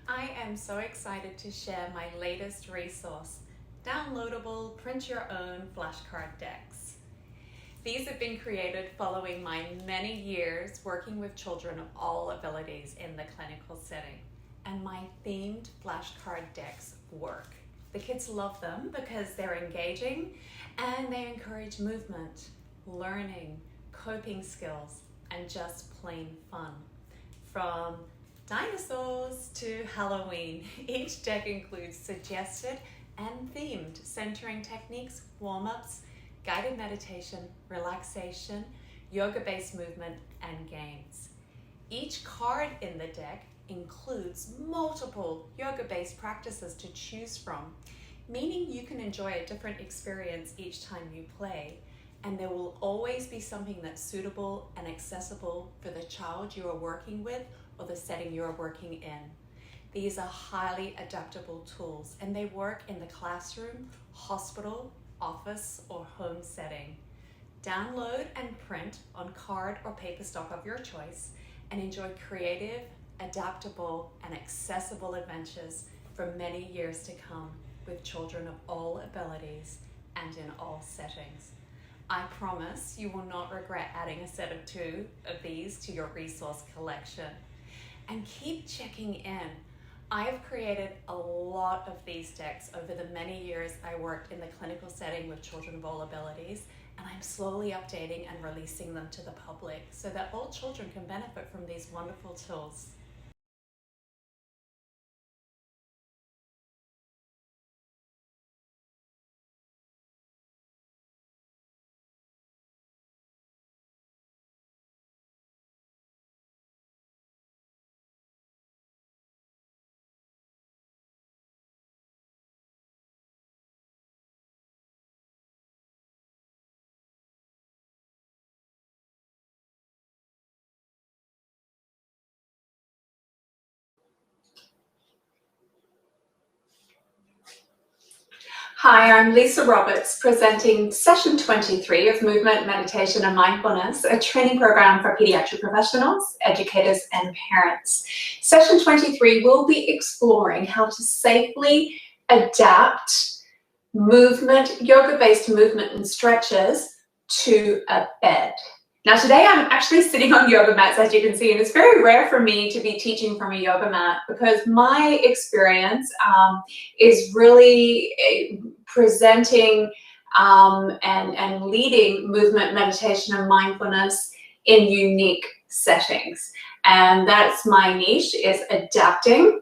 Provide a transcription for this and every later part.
I am so excited to share my latest resource, downloadable print your own flashcard decks. These have been created following my many years working with children of all abilities in the clinical setting. And my themed flashcard decks work. The kids love them because they're engaging and they encourage movement, learning, coping skills, and just plain fun. From dinosaurs to Halloween, each deck includes suggested and themed centering techniques, warm-ups, guided meditation, relaxation, yoga-based movement, and games. Each card in the deck includes multiple yoga-based practices to choose from, meaning you can enjoy a different experience each time you play, and there will always be something that's suitable and accessible for the child you are working with or the setting you are working in. These are highly adaptable tools, and they work in the classroom, hospital, office, or home setting. Download and print on card or paper stock of your choice and enjoy creative, adaptable, and accessible adventures for many years to come with children of all abilities and in all settings. I promise you will not regret adding a set of 2 of these to your resource collection. And keep checking in. I have created a lot of these decks over the many years I worked in the clinical setting with children of all abilities, and I'm slowly updating and releasing them to the public so that all children can benefit from these wonderful tools. Hi, I'm Lisa Roberts, presenting session 23 of Movement, Meditation and Mindfulness, a training program for pediatric professionals, educators and parents. Session 23 will be exploring how to safely adapt movement, yoga-based movement and stretches to a bed. Now today I'm actually sitting on yoga mats, as you can see, and it's very rare for me to be teaching from a yoga mat because my experience is really presenting and leading movement, meditation, and mindfulness in unique settings. And that's my niche, is adapting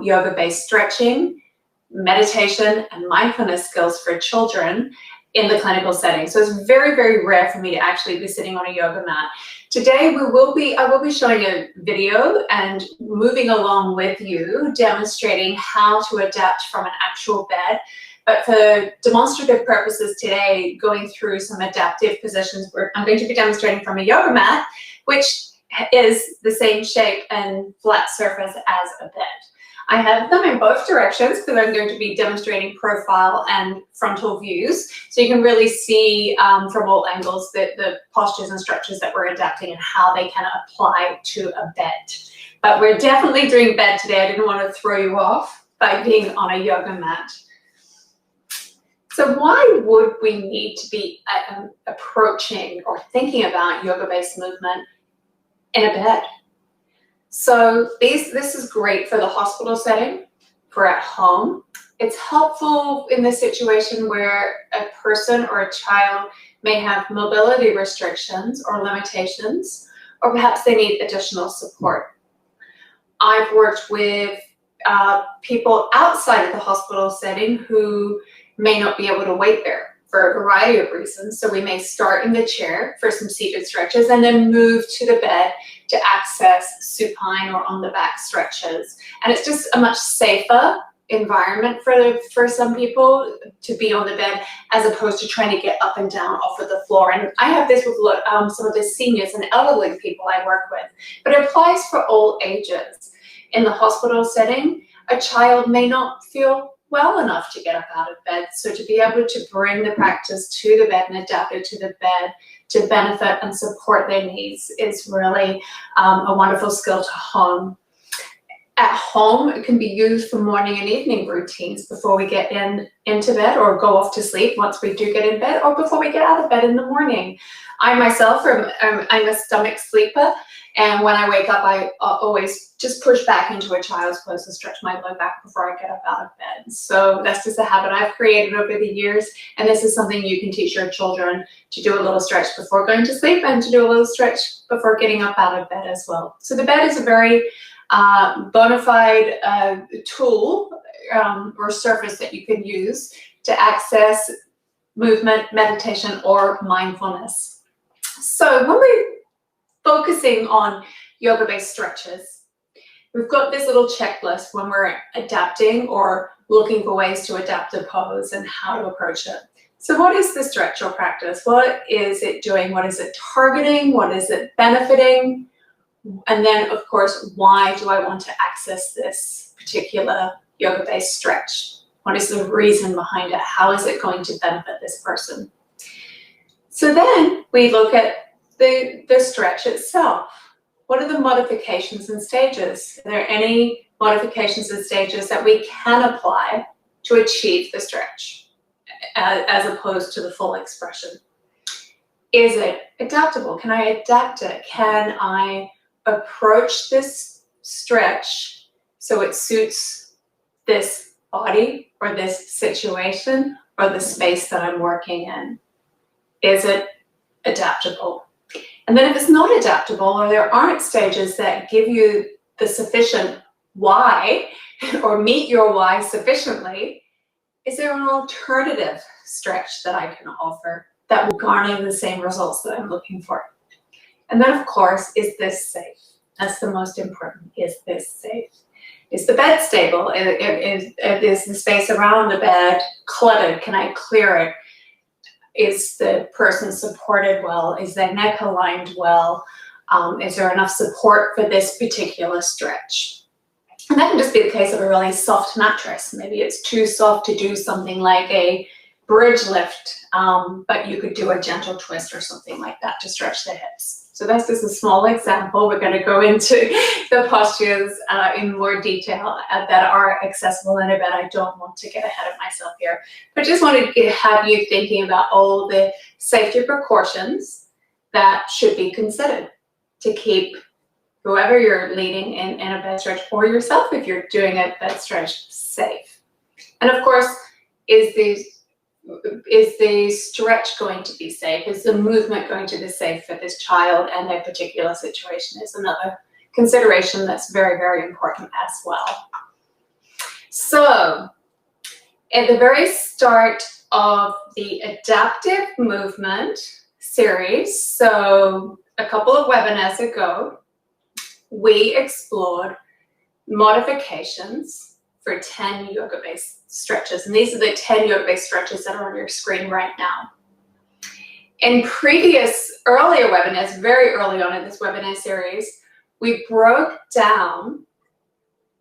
yoga-based stretching, meditation, and mindfulness skills for children in the clinical setting. So it's very, very rare for me to actually be sitting on a yoga mat. Today I will be showing a video and moving along with you, demonstrating how to adapt from an actual bed. But for demonstrative purposes today, going through some adaptive positions where I'm going to be demonstrating from a yoga mat, which is the same shape and flat surface as a bed. I have them in both directions because I'm going to be demonstrating profile and frontal views, so you can really see from all angles the postures and structures that we're adapting and how they can apply to a bed. But we're definitely doing bed today. I didn't want to throw you off by being on a yoga mat. So why would we need to be approaching or thinking about yoga-based movement in a bed? So this is great for the hospital setting, for at home. It's helpful in the situation where a person or a child may have mobility restrictions or limitations, or perhaps they need additional support. I've worked with people outside of the hospital setting who may not be able to wait there for a variety of reasons. So we may start in the chair for some seated stretches and then move to the bed to access supine or on the back stretches. And it's just a much safer environment for some people to be on the bed as opposed to trying to get up and down off of the floor. And I have this with some of the seniors and elderly people I work with, but it applies for all ages. In the hospital setting, a child may not feel well enough to get up out of bed. So to be able to bring the practice to the bed and adapt it to the bed to benefit and support their needs is really a wonderful skill to hone. At home, it can be used for morning and evening routines before we get into bed or go off to sleep once we do get in bed, or before we get out of bed in the morning. I myself, I'm a stomach sleeper, and when I wake up, I always just push back into a child's pose and stretch my low back before I get up out of bed. So that's just a habit I've created over the years, and this is something you can teach your children, to do a little stretch before going to sleep and to do a little stretch before getting up out of bed as well. So the bed is a very bona fide tool or surface that you can use to access movement, meditation, or mindfulness. So when we're focusing on yoga-based stretches, we've got this little checklist when we're adapting or looking for ways to adapt a pose and how to approach it. So what is the stretch or practice? What is it doing? What is it targeting? What is it benefiting? And then, of course, why do I want to access this particular yoga-based stretch? What is the reason behind it? How is it going to benefit this person? So then we look at the stretch itself. What are the modifications and stages? Are there any modifications and stages that we can apply to achieve the stretch as opposed to the full expression? Is it adaptable? Can I adapt it? Can I approach this stretch so it suits this body or this situation or the space that I'm working in? Is it adaptable? And then if it's not adaptable, or there aren't stages that give you the sufficient why or meet your why sufficiently, is there an alternative stretch that I can offer that will garner the same results that I'm looking for? And then, of course, is this safe? That's the most important. Is this safe? Is the bed stable? Is the space around the bed cluttered? Can I clear it? Is the person supported well? Is their neck aligned well? Is there enough support for this particular stretch? And that can just be the case of a really soft mattress. Maybe it's too soft to do something like a bridge lift, but you could do a gentle twist or something like that to stretch the hips. So that's just a small example. We're going to go into the postures in more detail that are accessible in a bed. I don't want to get ahead of myself here, but just wanted to have you thinking about all the safety precautions that should be considered to keep whoever you're leading in a bed stretch, or yourself if you're doing a bed stretch, safe. And of course, is the stretch going to be safe? Is the movement going to be safe for this child and their particular situation? Is another consideration that's very, very important as well. So at the very start of the adaptive movement series, so a couple of webinars ago, we explored modifications for 10 yoga-based stretches. And these are the 10 yoga-based stretches that are on your screen right now. In previous earlier webinars, very early on in this webinar series, we broke down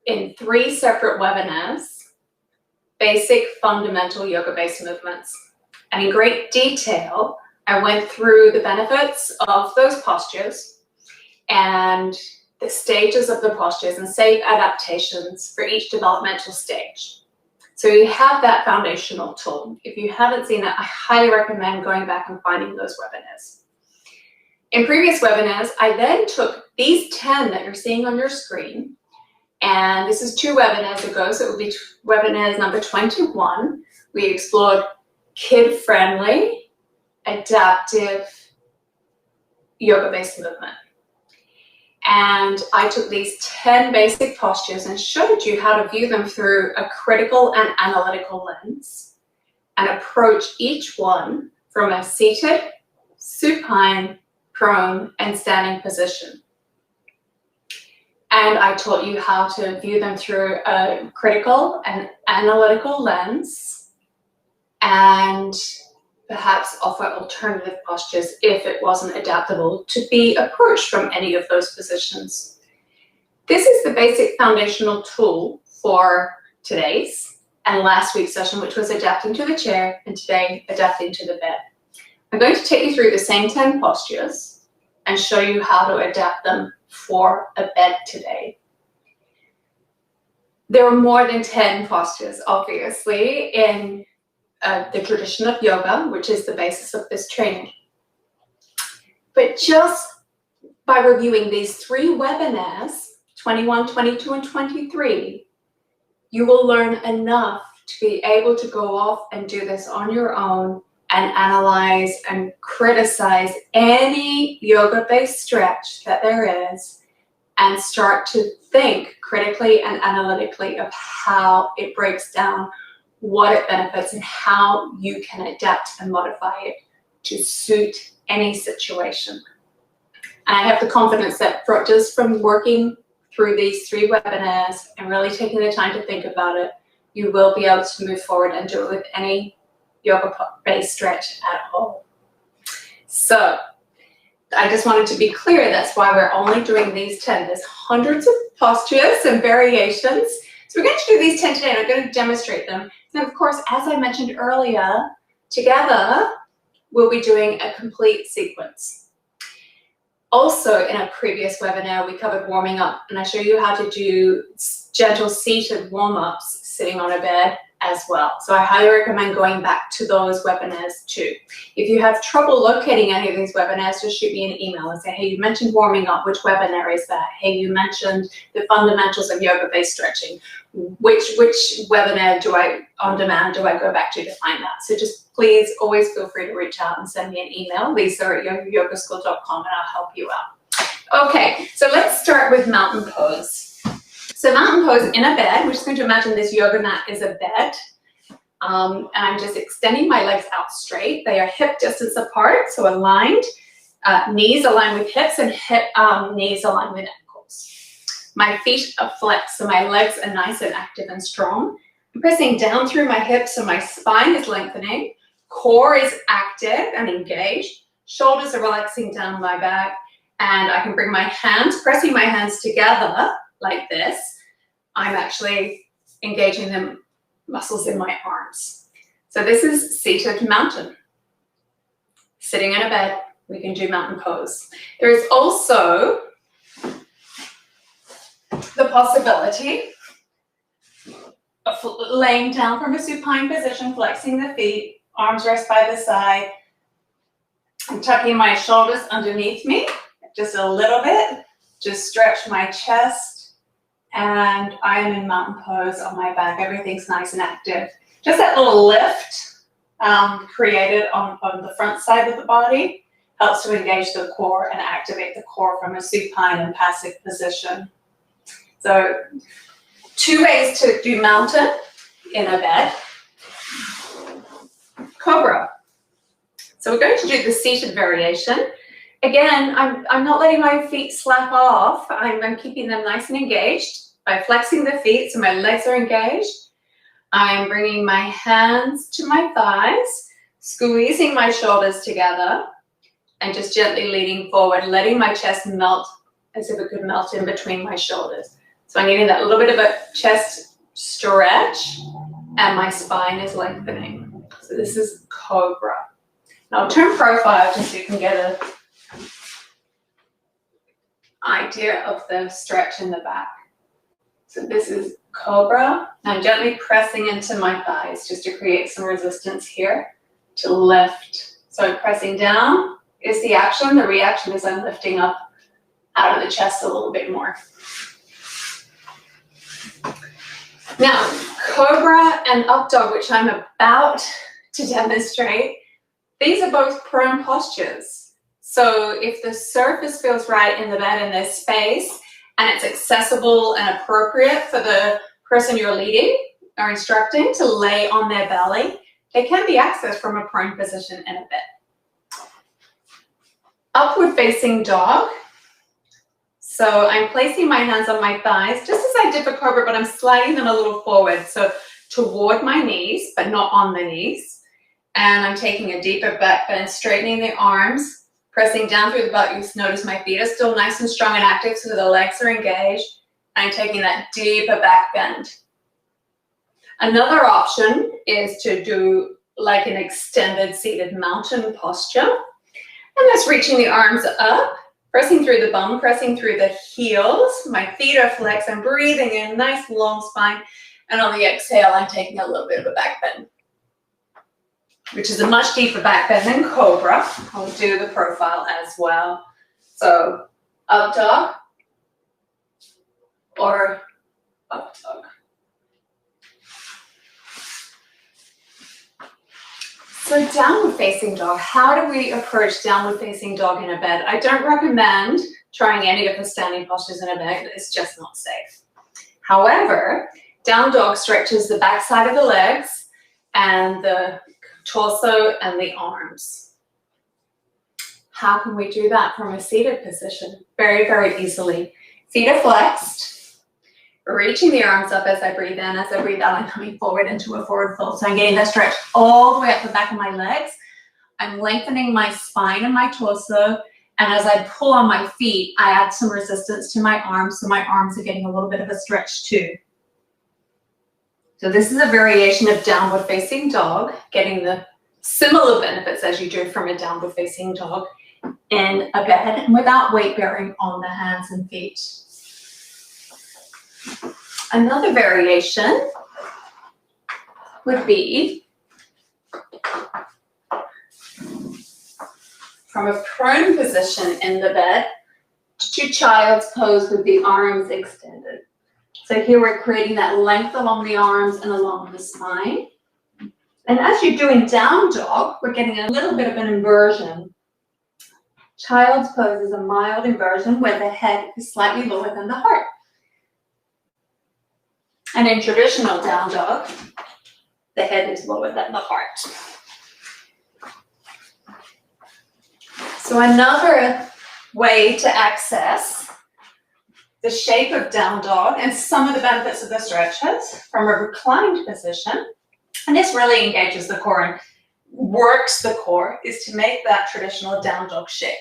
in 3 separate webinars basic fundamental yoga-based movements. And in great detail, I went through the benefits of those postures and the stages of the postures and safe adaptations for each developmental stage. So you have that foundational tool. If you haven't seen it, I highly recommend going back and finding those webinars. In previous webinars, I then took these 10 that you're seeing on your screen, and this is 2 webinars ago, so it will be webinars number 21. We explored kid-friendly, adaptive, yoga-based movement. And I took these 10 basic postures and showed you how to view them through a critical and analytical lens and approach each one from a seated, supine, prone, and standing position. And I taught you how to view them through a critical and analytical lens and perhaps offer alternative postures if it wasn't adaptable to be approached from any of those positions. This is the basic foundational tool for today's and last week's session, which was adapting to the chair, and today, adapting to the bed. I'm going to take you through the same 10 postures and show you how to adapt them for a bed today. There are more than 10 postures, obviously, in the tradition of yoga, which is the basis of this training. But just by reviewing these 3 webinars, 21, 22, and 23, you will learn enough to be able to go off and do this on your own and analyze and criticize any yoga-based stretch that there is, and start to think critically and analytically of how it breaks down, what it benefits, and how you can adapt and modify it to suit any situation. And I have the confidence that just from working through these 3 webinars and really taking the time to think about it, you will be able to move forward and do it with any yoga-based stretch at all. So I just wanted to be clear, that's why we're only doing these 10. There's hundreds of postures and variations. So we're going to do these 10 today, and I'm going to demonstrate them. And of course, as I mentioned earlier, together, we'll be doing a complete sequence. Also, in a previous webinar, we covered warming up, and I show you how to do gentle seated warm-ups sitting on a bed as well. So I highly recommend going back to those webinars too. If you have trouble locating any of these webinars, just shoot me an email and say, hey, you mentioned warming up, which webinar is that? Hey, you mentioned the fundamentals of yoga-based stretching. Which webinar on demand do I go back to find that? So just please always feel free to reach out and send me an email, lisa@yogaschool.com, and I'll help you out. Okay, so let's start with mountain pose. So mountain pose in a bed, we're just going to imagine this yoga mat is a bed. And I'm just extending my legs out straight. They are hip distance apart, so aligned. Knees aligned with hips, and knees aligned with ankles. My feet are flexed, so my legs are nice and active and strong. I'm pressing down through my hips, so my spine is lengthening. Core is active and engaged. Shoulders are relaxing down my back. And I can bring my hands, pressing my hands together like this. I'm actually engaging the muscles in my arms. So this is seated mountain. Sitting in a bed, we can do mountain pose. There is also the possibility of laying down from a supine position, flexing the feet, arms rest by the side. I'm tucking my shoulders underneath me, just a little bit. Just stretch my chest. And I am in mountain pose on my back. Everything's nice and active. Just that little lift created on the front side of the body helps to engage the core and activate the core from a supine and passive position. So 2 ways to do mountain in a bed. Cobra. So we're going to do the seated variation. Again, I'm not letting my feet slap off. I'm keeping them nice and engaged by flexing the feet so my legs are engaged. I'm bringing my hands to my thighs, squeezing my shoulders together, and just gently leaning forward, letting my chest melt as if it could melt in between my shoulders. So I'm getting that little bit of a chest stretch, and my spine is lengthening. So this is Cobra. Now I'll turn profile just so you can get an idea of the stretch in the back. So this is Cobra. I'm gently pressing into my thighs just to create some resistance here to lift. So I'm pressing down is the action. The reaction is I'm lifting up out of the chest a little bit more. Now, Cobra and Up Dog, which I'm about to demonstrate, these are both prone postures. So if the surface feels right in the bed and there's space and it's accessible and appropriate for the person you're leading or instructing to lay on their belly, they can be accessed from a prone position in a bed. Upward facing dog. So I'm placing my hands on my thighs, just as I did for Cobra, but I'm sliding them a little forward. So toward my knees, but not on the knees. And I'm taking a deeper back bend, straightening the arms, pressing down through the butt. You notice my feet are still nice and strong and active, so the legs are engaged. I'm taking that deeper back bend. Another option is to do like an extended seated mountain posture. And that's reaching the arms up Pressing through the bum, pressing through the heels. My feet are flexed. I'm breathing in, nice long spine. And on the exhale, I'm taking a little bit of a back bend, which is a much deeper back bend than Cobra. I'll do the profile as well. So up dog or up dog. So downward facing dog, how do we approach downward facing dog in a bed? I don't recommend trying any of the standing postures in a bed. It's just not safe. However, down dog stretches the back side of the legs and the torso and the arms. How can we do that from a seated position? Very, very easily. Feet are flexed. Reaching the arms up as I breathe in. As I breathe out, I'm coming forward into a forward fold. So I'm getting that stretch all the way up the back of my legs. I'm lengthening my spine and my torso. And as I pull on my feet, I add some resistance to my arms. So my arms are getting a little bit of a stretch too. So this is a variation of downward facing dog, getting the similar benefits as you do from a downward facing dog in a bed and without weight bearing on the hands and feet. Another variation would be from a prone position in the bed to child's pose with the arms extended. So here we're creating that length along the arms and along the spine. And as you're doing down dog, we're getting a little bit of an inversion. Child's pose is a mild inversion where the head is slightly lower than the heart. And in traditional down dog, the head is lower than the heart. So another way to access the shape of down dog and some of the benefits of the stretches from a reclined position, and this really engages the core and works the core, is to make that traditional down dog shape.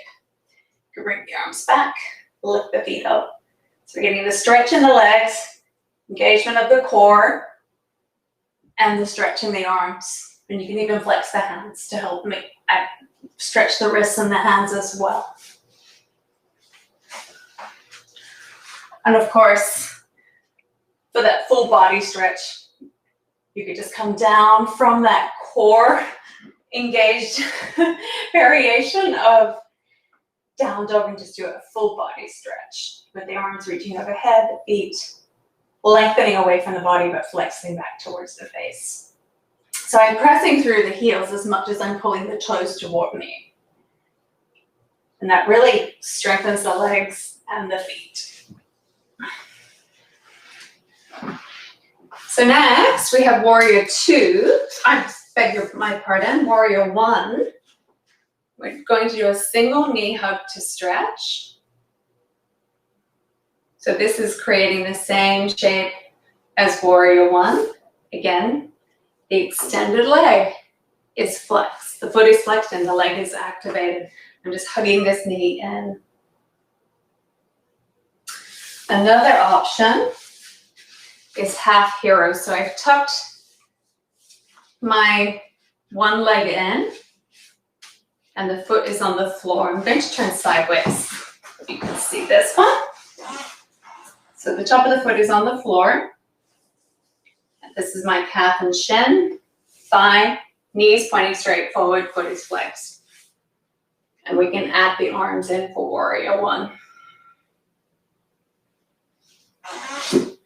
You bring the arms back, lift the feet up. So we're getting the stretch in the legs, engagement of the core, and the stretch in the arms. And you can even flex the hands to help stretch the wrists and the hands as well. And of course, for that full body stretch, you could just come down from that core engaged variation of down dog and just do a full body stretch with the arms reaching overhead, the feet lengthening away from the body but flexing back towards the face. So I'm pressing through the heels as much as I'm pulling the toes toward me. And that really strengthens the legs and the feet. So next we have warrior two. I beg my pardon, warrior one. We're going to do a single knee hug to stretch. So this is creating the same shape as warrior one. Again, the extended leg is flexed. The foot is flexed and the leg is activated. I'm just hugging this knee in. Another option is half hero. So I've tucked my one leg in and the foot is on the floor. I'm going to turn sideways. You can see this one. So the top of the foot is on the floor. This is my calf and shin, thigh, knees pointing straight forward, foot is flexed. And we can add the arms in for warrior one.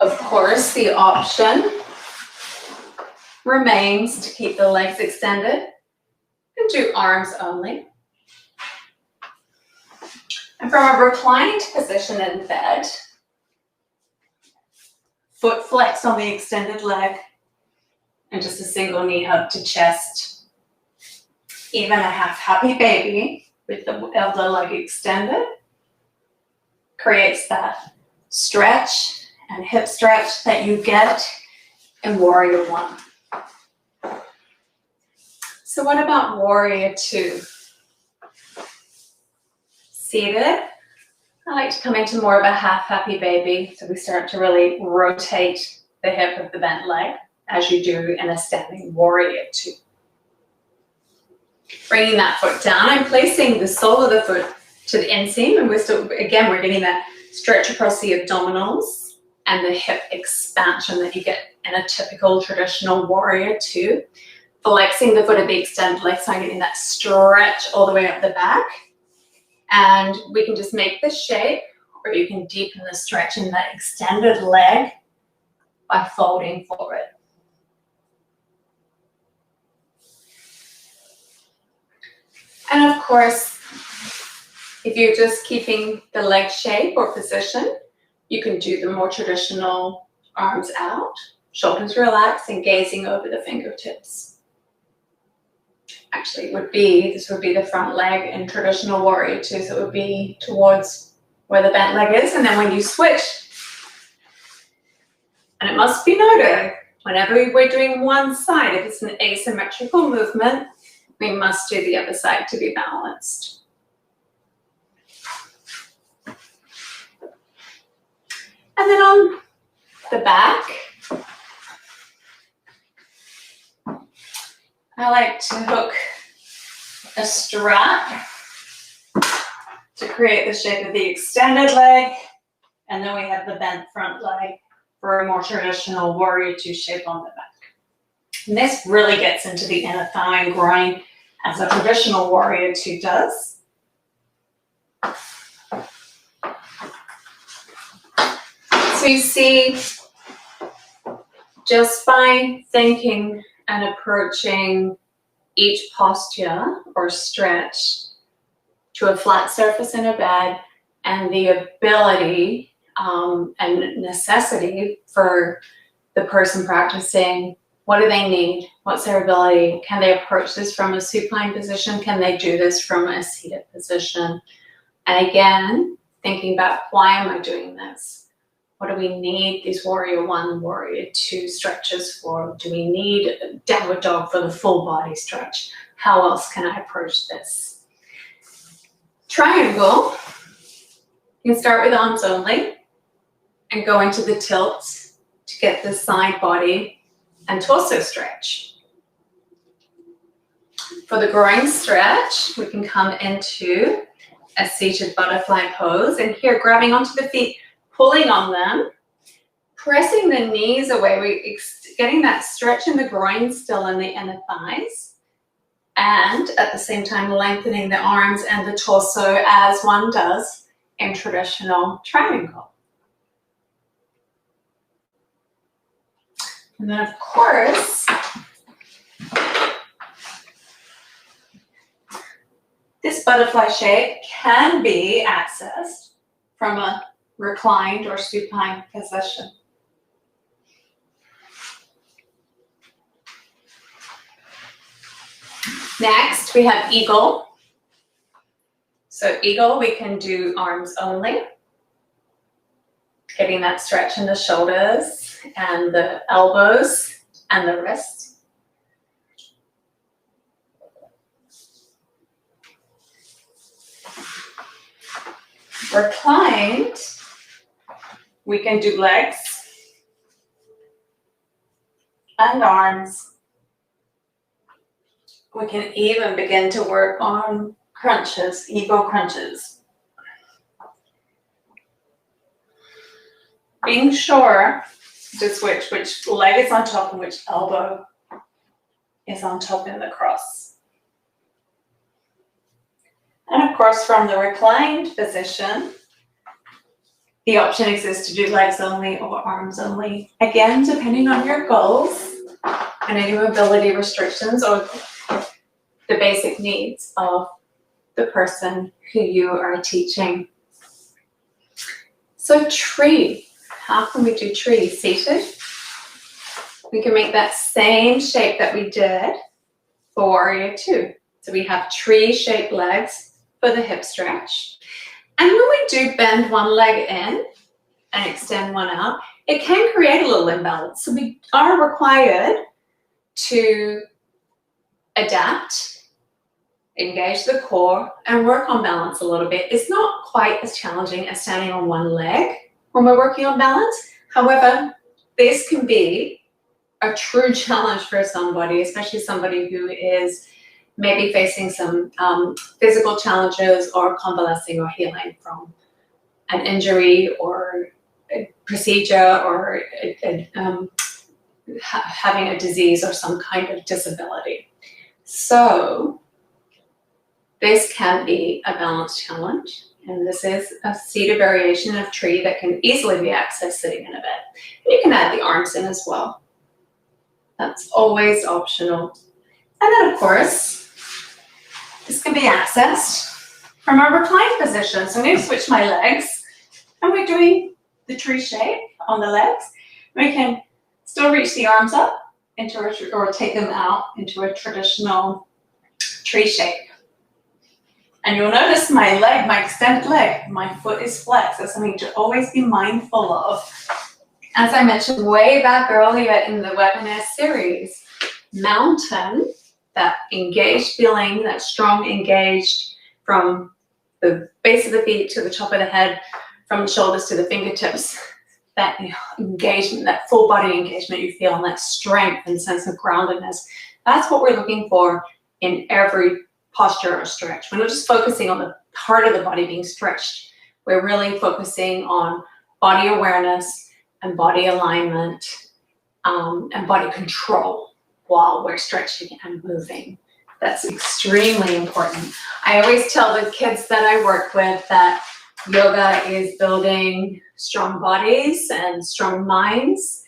Of course, the option remains to keep the legs extended and do arms only. And from a reclined position in bed, foot flexed on the extended leg, and just a single knee hug to chest. Even a half happy baby with the elbow leg extended creates that stretch and hip stretch that you get in warrior one. So what about warrior two? Seated. I like to come into more of a half happy baby. So we start to really rotate the hip of the bent leg as you do in a standing warrior two. Bringing that foot down, I'm placing the sole of the foot to the inseam, and we're getting that stretch across the abdominals and the hip expansion that you get in a typical traditional warrior two. Flexing the foot at the extended leg side, getting that stretch all the way up the back. And we can just make this shape, or you can deepen the stretch in that extended leg by folding forward. And of course, if you're just keeping the leg shape or position, you can do the more traditional arms out, shoulders relaxed, and gazing over the fingertips. Actually, this would be the front leg in traditional warrior two, so it would be towards where the bent leg is, and then when you switch, and it must be noted, whenever we're doing one side, if it's an asymmetrical movement, we must do the other side to be balanced. And then on the back, I like to hook a strap to create the shape of the extended leg, and then we have the bent front leg for a more traditional warrior two shape on the back. And this really gets into the inner thigh and groin as a traditional warrior two does. So you see, just by thinking and approaching each posture or stretch to a flat surface in a bed, and the ability and necessity for the person practicing, what do they need? What's their ability? Can they approach this from a supine position? Can they do this from a seated position? And again, thinking about, why am I doing this? What do we need these warrior one, warrior two stretches for? Do we need a downward dog for the full body stretch? How else can I approach this? Triangle, you can start with arms only and go into the tilt to get the side body and torso stretch. For the groin stretch, we can come into a seated butterfly pose, and here grabbing onto the feet, pulling on them, pressing the knees away, getting that stretch in the groin still in the inner thighs, and at the same time lengthening the arms and the torso as one does in traditional triangle. And then of course, this butterfly shape can be accessed from a reclined or supine position. Next, we have eagle. So eagle, we can do arms only, getting that stretch in the shoulders and the elbows and the wrists. Reclined, we can do legs and arms. We can even begin to work on crunches, eagle crunches. Being sure to switch which leg is on top and which elbow is on top in the cross. And of course, from the reclined position, the option exists to do legs only or arms only. Again, depending on your goals and any mobility restrictions or the basic needs of the person who you are teaching. So tree, how can we do tree? Seated. We can make that same shape that we did for warrior two. So we have tree-shaped legs for the hip stretch. And when we do bend one leg in and extend one out, it can create a little imbalance. So we are required to adapt, engage the core, and work on balance a little bit. It's not quite as challenging as standing on one leg when we're working on balance. However, this can be a true challenge for somebody, especially somebody who is maybe facing some physical challenges or convalescing or healing from an injury or a procedure or having a disease or some kind of disability. So this can be a balance challenge, and this is a seated variation of tree that can easily be accessed sitting in a bed. You can add the arms in as well. That's always optional. And then of course, this can be accessed from a reclined position. So I'm going to switch my legs, and we're doing the tree shape on the legs. We can still reach the arms up into or take them out into a traditional tree shape. And you'll notice my leg, my extended leg, my foot is flexed. That's something to always be mindful of. As I mentioned way back earlier in the webinar series, mountain, that engaged feeling, that strong engaged from the base of the feet to the top of the head, from the shoulders to the fingertips, that engagement, that full body engagement you feel, and that strength and sense of groundedness. That's what we're looking for in every posture or stretch. We're not just focusing on the part of the body being stretched. We're really focusing on body awareness and body alignment and body control while we're stretching and moving. That's extremely important. I always tell the kids that I work with that yoga is building strong bodies and strong minds,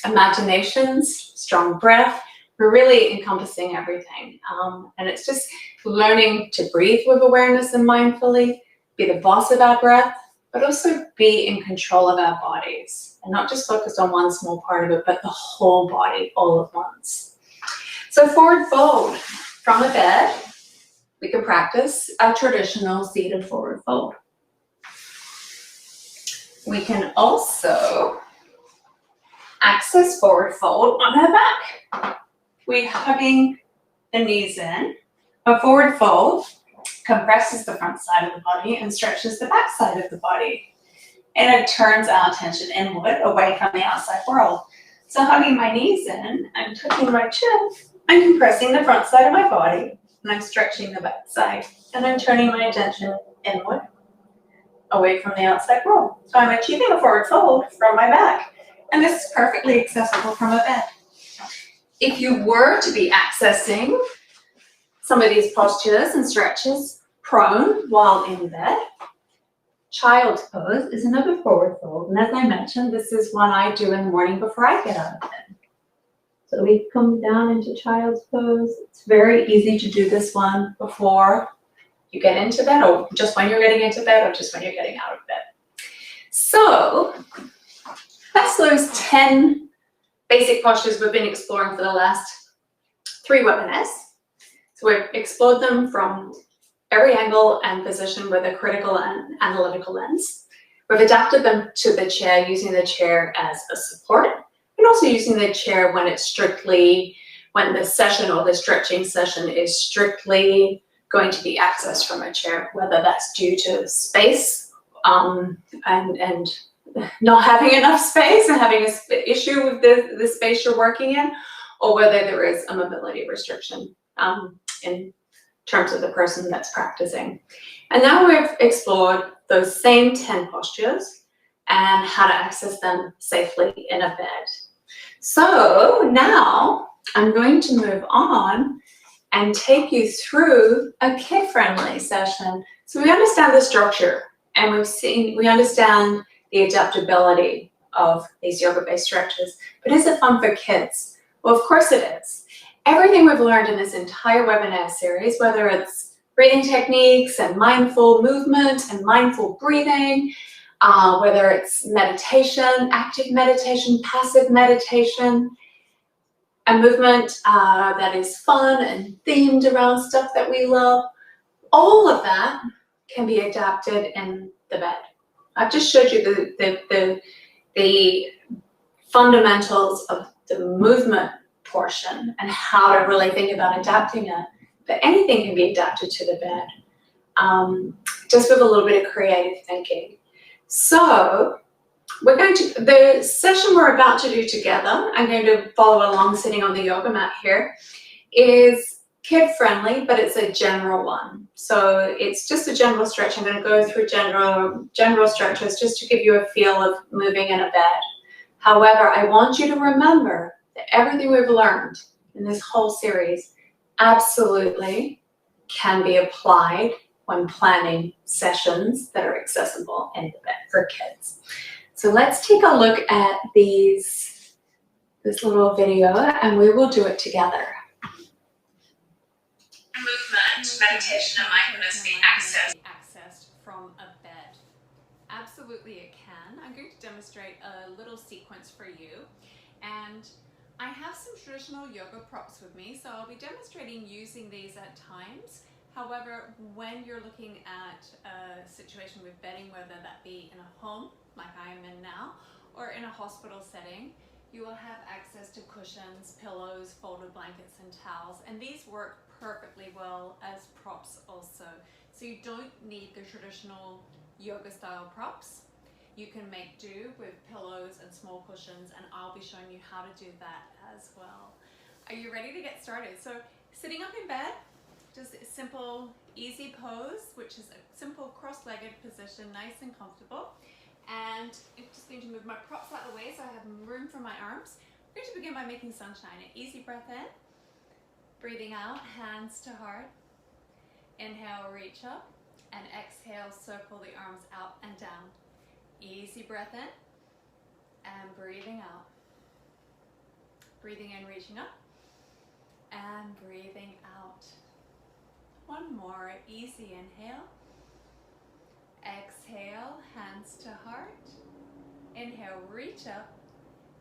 imaginations, strong breath. We're really encompassing everything. And it's just learning to breathe with awareness and mindfully, be the boss of our breath, but also be in control of our bodies and not just focused on one small part of it, but the whole body all at once. So forward fold from a bed, we can practice a traditional seated forward fold. We can also access forward fold on our back. We're hugging the knees in. A forward fold compresses the front side of the body and stretches the back side of the body. And it turns our attention inward, away from the outside world. So hugging my knees in, I'm tucking my chin, I'm compressing the front side of my body, and I'm stretching the back side. And I'm turning my attention inward, away from the outside world. So I'm achieving a forward fold from my back. And this is perfectly accessible from a bed. If you were to be accessing some of these postures and stretches prone while in bed, child's pose is another forward fold. And as I mentioned, this is one I do in the morning before I get out of bed. So we come down into child's pose. It's very easy to do this one before you get into bed, or just when you're getting into bed, or just when you're getting out of bed. So that's those 10 basic postures we've been exploring for the last 3 webinars. So we've explored them from every angle and position with a critical and analytical lens. We've adapted them to the chair, using the chair as a support, and also using the chair when it's strictly, when the session or the stretching session is strictly going to be accessed from a chair, whether that's due to space and not having enough space and having an issue with the space you're working in, or whether there is a mobility restriction in terms of the person that's practicing. And now we've explored those same 10 postures and how to access them safely in a bed. So now I'm going to move on and take you through a kid-friendly session. So we understand the structure, and we understand the adaptability of these yoga-based stretches, but is it fun for kids? Well, of course it is. Everything we've learned in this entire webinar series, whether it's breathing techniques and mindful movement and mindful breathing, whether it's meditation, active meditation, passive meditation, a movement that is fun and themed around stuff that we love, all of that can be adapted in the bed. I've just showed you the fundamentals of the movement portion and how to really think about adapting it, but anything can be adapted to the bed, just with a little bit of creative thinking. So the session we're about to do together, I'm going to follow along sitting on the yoga mat here, is kid friendly, but it's a general one. So it's just a general stretch. I'm going to go through general stretches just to give you a feel of moving in a bed. However, I want you to remember that everything we've learned in this whole series absolutely can be applied when planning sessions that are accessible in the bed for kids. So let's take a look at this little video, and we will do it together. Movement, meditation, and mindfulness be accessed from a bed. Absolutely it can. I'm going to demonstrate a little sequence for you, and I have some traditional yoga props with me, so I'll be demonstrating using these at times. However, when you're looking at a situation with bedding, whether that be in a home, like I am in now, or in a hospital setting, you will have access to cushions, pillows, folded blankets, and towels, and these work perfectly well as props also. So you don't need the traditional yoga style props. You can make do with pillows and small cushions, and I'll be showing you how to do that as well. Are you ready to get started? So sitting up in bed, just a simple easy pose, which is a simple cross-legged position, nice and comfortable. And I'm just going to move my props out of the way so I have room for my arms. I'm going to begin by making sunshine. An easy breath in, breathing out, hands to heart. Inhale, reach up, and exhale, circle the arms out and down. Easy breath in, and breathing out. Breathing in, reaching up, and breathing out. One more, easy inhale. Exhale, hands to heart. Inhale, reach up,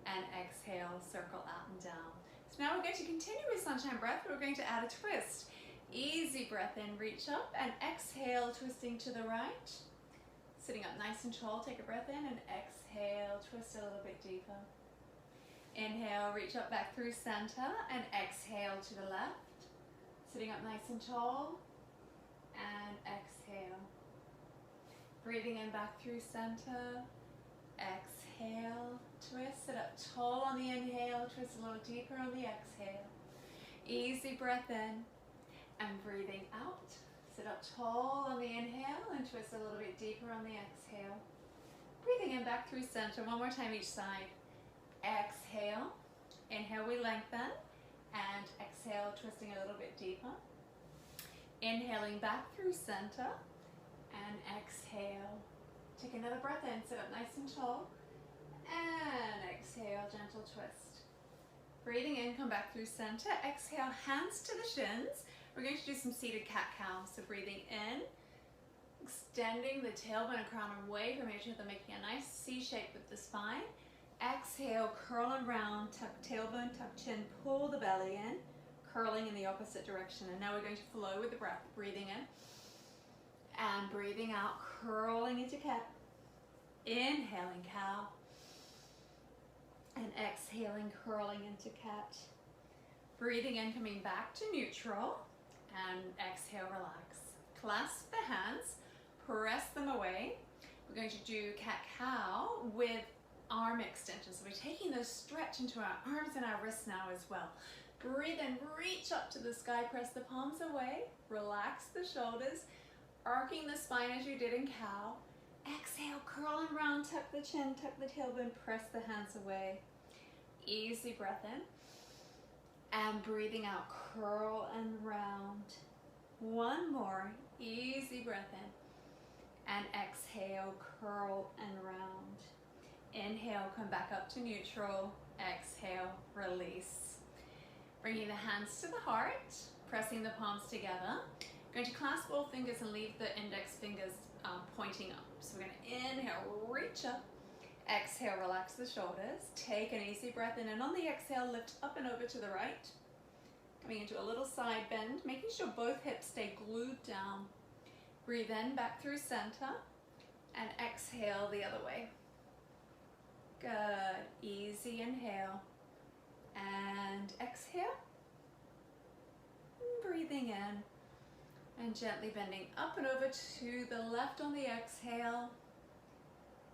and exhale, circle out and down. So now we're going to continue with sunshine breath, but we're going to add a twist. Easy breath in, reach up, and exhale, twisting to the right. Sitting up nice and tall, take a breath in, and exhale, twist a little bit deeper. Inhale, reach up back through center, and exhale to the left. Sitting up nice and tall, and exhale. Breathing in back through center, exhale, twist, sit up tall on the inhale, twist a little deeper on the exhale. Easy breath in, and breathing out. Sit up tall on the inhale and twist a little bit deeper on the exhale. Breathing in back through center, one more time each side. Exhale, inhale, we lengthen, and exhale, twisting a little bit deeper. Inhaling back through center, and exhale. Take another breath in, sit up nice and tall, and exhale, gentle twist. Breathing in, come back through center, exhale, hands to the shins. We're going to do some seated cat-cow. So breathing in, extending the tailbone and crown away from each other, making a nice C shape with the spine. Exhale, curl around, tuck tailbone, tuck chin, pull the belly in, curling in the opposite direction. And now we're going to flow with the breath. Breathing in and breathing out, curling into cat. Inhaling cow and exhaling, curling into cat. Breathing in, coming back to neutral. And exhale, relax. Clasp the hands, press them away. We're going to do cat-cow with arm extensions. So we're taking those stretch into our arms and our wrists now as well. Breathe in, reach up to the sky, press the palms away, relax the shoulders, arcing the spine as you did in cow. Exhale, curl around, tuck the chin, tuck the tailbone, press the hands away. Easy breath in. And breathing out, curl and round. One more, easy breath in. And exhale, curl and round. Inhale, come back up to neutral. Exhale, release. Bringing the hands to the heart, pressing the palms together. Going to clasp all fingers and leave the index fingers pointing up. So we're going to inhale, reach up. Exhale, relax the shoulders. Take an easy breath in, and on the exhale, lift up and over to the right. Coming into a little side bend, making sure both hips stay glued down. Breathe in, back through center, and exhale the other way. Good. Easy inhale, and exhale. Breathing in, and gently bending up and over to the left on the exhale.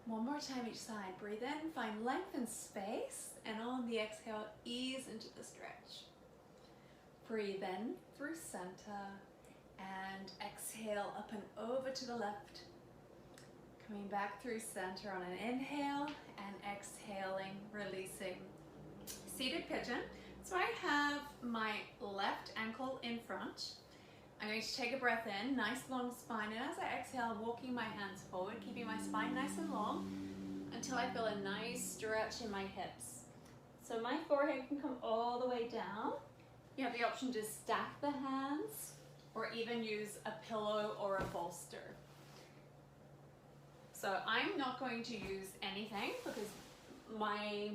One more time each side. Breathe in, find length and space, and on the exhale, ease into the stretch. Breathe in through center and exhale up and over to the left. Coming back through center on an inhale and exhaling, releasing. Seated pigeon. So I have my left ankle in front. I'm going to take a breath in, nice long spine, and as I exhale, walking my hands forward, keeping my spine nice and long until I feel a nice stretch in my hips. So my forehead can come all the way down. You have the option to stack the hands or even use a pillow or a bolster. So I'm not going to use anything because my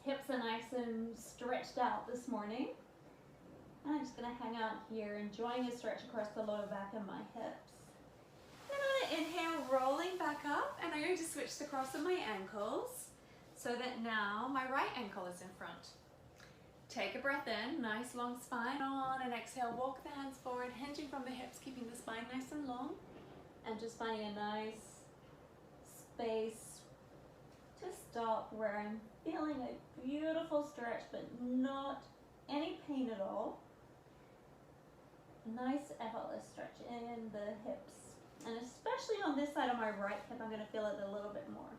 hips are nice and stretched out this morning. And I'm just going to hang out here, enjoying a stretch across the lower back of my hips. Then I'm going to inhale, rolling back up, and I'm going to switch the cross of my ankles so that now my right ankle is in front. Take a breath in, nice long spine on, and exhale, walk the hands forward, hinging from the hips, keeping the spine nice and long, and just finding a nice space to stop where I'm feeling a beautiful stretch, but not any pain at all. Nice effortless stretch in the hips, and especially on this side of my right hip, I'm going to feel it a little bit more.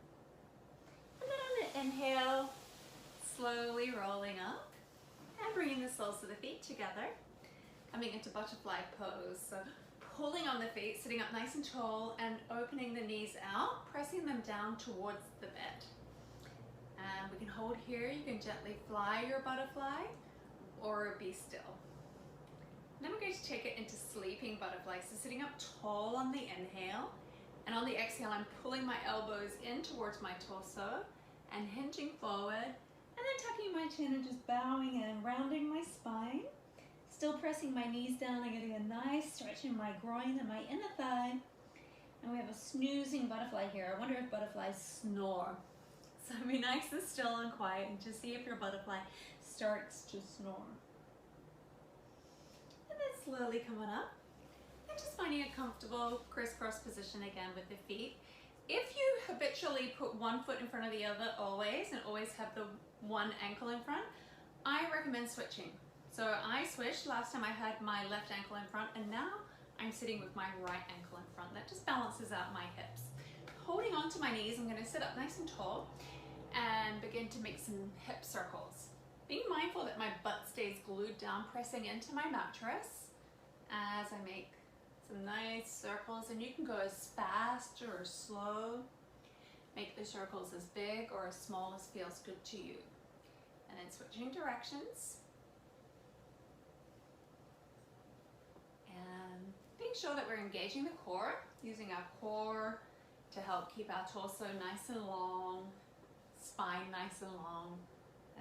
And then I'm going to inhale, slowly rolling up and bringing the soles of the feet together, coming into butterfly pose. So pulling on the feet, sitting up nice and tall, and opening the knees out, pressing them down towards the bed. And we can hold here. You can gently fly your butterfly or be still. Then we're going to take it into sleeping butterfly. So sitting up tall on the inhale, and on the exhale, I'm pulling my elbows in towards my torso and hinging forward, and then tucking my chin and just bowing in, rounding my spine. Still pressing my knees down and getting a nice stretch in my groin and my inner thigh. And we have a snoozing butterfly here. I wonder if butterflies snore. So be nice and still and quiet and just see if your butterfly starts to snore. And then slowly coming up and just finding a comfortable crisscross position again with the feet. If you habitually put one foot in front of the other always and always have the one ankle in front, I recommend switching. So I switched. Last time I had my left ankle in front, and now I'm sitting with my right ankle in front. That just balances out my hips. Holding onto my knees, I'm going to sit up nice and tall and begin to make some hip circles. Being mindful that my butt stays glued down, pressing into my mattress as I make some nice circles, and you can go as fast or slow. Make the circles as big or as small as feels good to you. And then switching directions. And being sure that we're engaging the core, using our core to help keep our torso nice and long, spine nice and long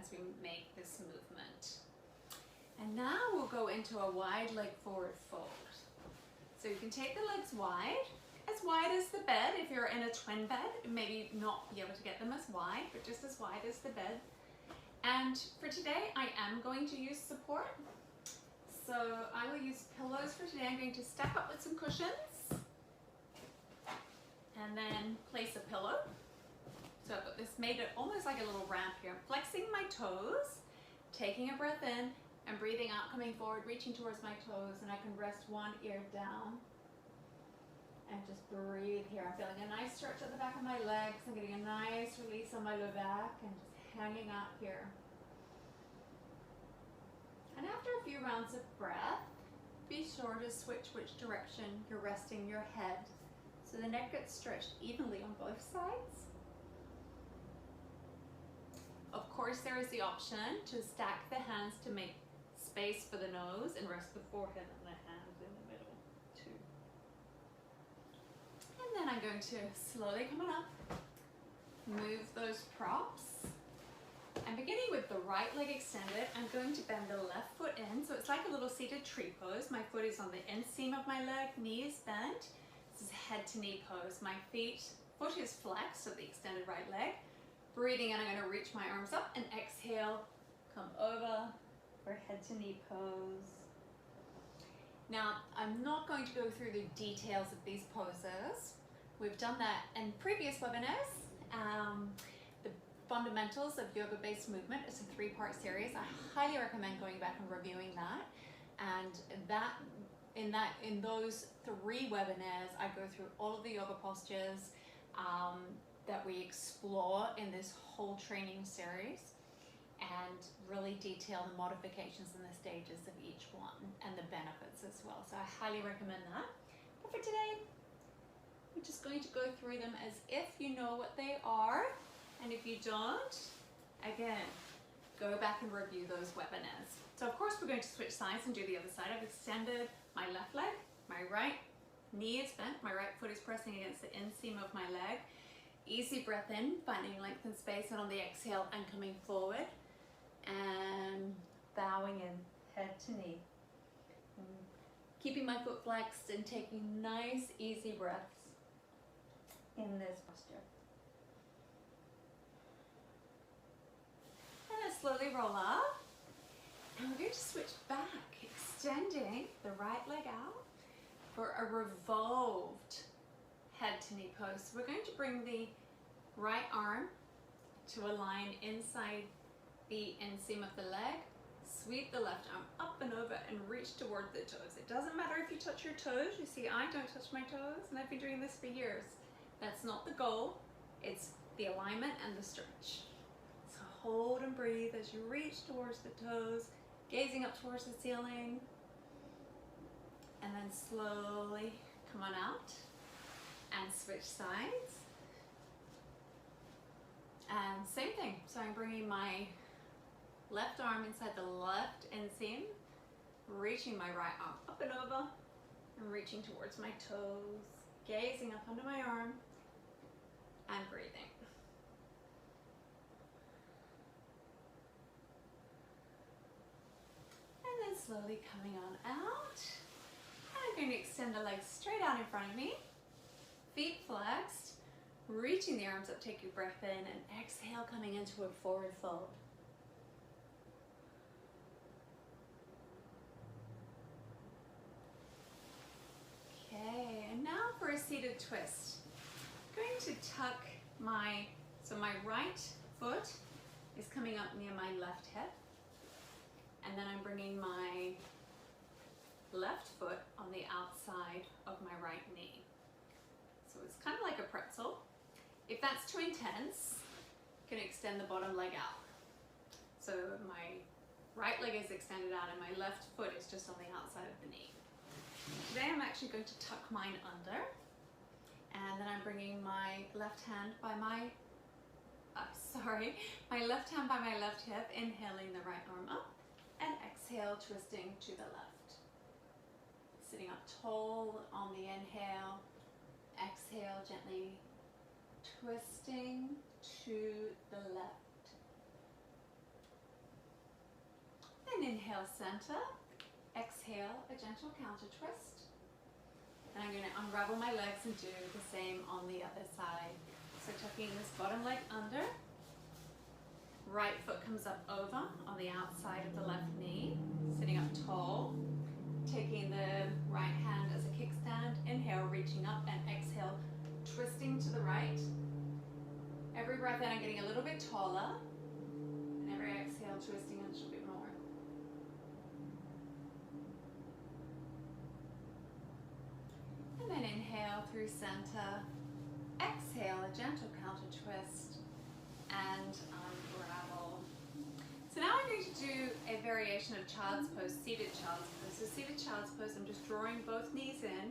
as we make this movement. And now we'll go into a wide leg forward fold. So you can take the legs wide as the bed. If you're in a twin bed, maybe not be able to get them as wide, but just as wide as the bed. And for today, I am going to use support. So I will use pillows for today. I'm going to step up with some cushions and then place a pillow. So I've got this made it almost like a little ramp here. I'm flexing my toes, taking a breath in and breathing out, coming forward, reaching towards my toes, and I can rest one ear down and just breathe here. I'm feeling a nice stretch at the back of my legs. I'm getting a nice release on my low back and just hanging out here. And after a few rounds of breath, be sure to switch which direction you're resting your head so the neck gets stretched evenly on both sides. Of course, there is the option to stack the hands to make space for the nose and rest the forehead and the hands in the middle too. And then I'm going to slowly come on up, move those props. I'm beginning with the right leg extended. I'm going to bend the left foot in, so it's like a little seated tree pose. My foot is on the inseam of my leg, knees bent. This is head to knee pose. My foot is flexed of the extended right leg. Breathing in, I'm going to reach my arms up and exhale, come over for head to knee pose. Now, I'm not going to go through the details of these poses. We've done that in previous webinars. The fundamentals of yoga-based movement. It's a 3-part series. I highly recommend going back and reviewing that. And in those 3 webinars, I go through all of the yoga postures that we explore in this whole training series, and really detail the modifications and the stages of each one and the benefits as well. So I highly recommend that. But for today, we're just going to go through them as if you know what they are. And if you don't, again, go back and review those webinars. So of course we're going to switch sides and do the other side. I've extended my left leg, my right knee is bent, my right foot is pressing against the inseam of my leg. Easy breath in, finding length and space, and on the exhale and coming forward and bowing in, head to knee. Keeping my foot flexed and taking nice easy breaths in this posture. And then slowly roll up. And we're going to switch back, extending the right leg out for a revolved head to knee pose. So we're going to bring the right arm to align inside the inseam of the leg. Sweep the left arm up and over and reach toward the toes. It doesn't matter if you touch your toes. You see, I don't touch my toes, and I've been doing this for years. That's not the goal. It's the alignment and the stretch. So hold and breathe as you reach towards the toes, gazing up towards the ceiling, and then slowly come on out and switch sides. And same thing. So I'm bringing my left arm inside the left inseam, reaching my right arm up and over, and reaching towards my toes, gazing up under my arm, and breathing. And then slowly coming on out. And I'm going to extend the legs straight out in front of me, feet flexed, reaching the arms up, take your breath in, and exhale, coming into a forward fold. Okay, and now for a seated twist. I'm going to tuck my right foot is coming up near my left hip, and then I'm bringing my left foot on the outside of my right knee. So it's kind of like a pretzel. If that's too intense, you can extend the bottom leg out. So my right leg is extended out and my left foot is just on the outside of the knee. Today I'm actually going to tuck mine under, and then I'm bringing my left hand by my left hand by my left hip, inhaling the right arm up, and exhale, twisting to the left. Sitting up tall on the inhale, exhale, gently twisting to the left. Then inhale, center. Exhale, a gentle counter twist. And I'm going to unravel my legs and do the same on the other side. So tucking this bottom leg under. Right foot comes up over on the outside of the left knee. Sitting up tall. Taking the right hand as a kickstand. Inhale, reaching up, and exhale, twisting to the right. Every breath in, I'm getting a little bit taller. And every exhale, twisting a little bit more. And then inhale through center, exhale, a gentle counter twist, and unravel. So now I'm going to do a variation of child's pose, seated child's pose. So seated child's pose, I'm just drawing both knees in,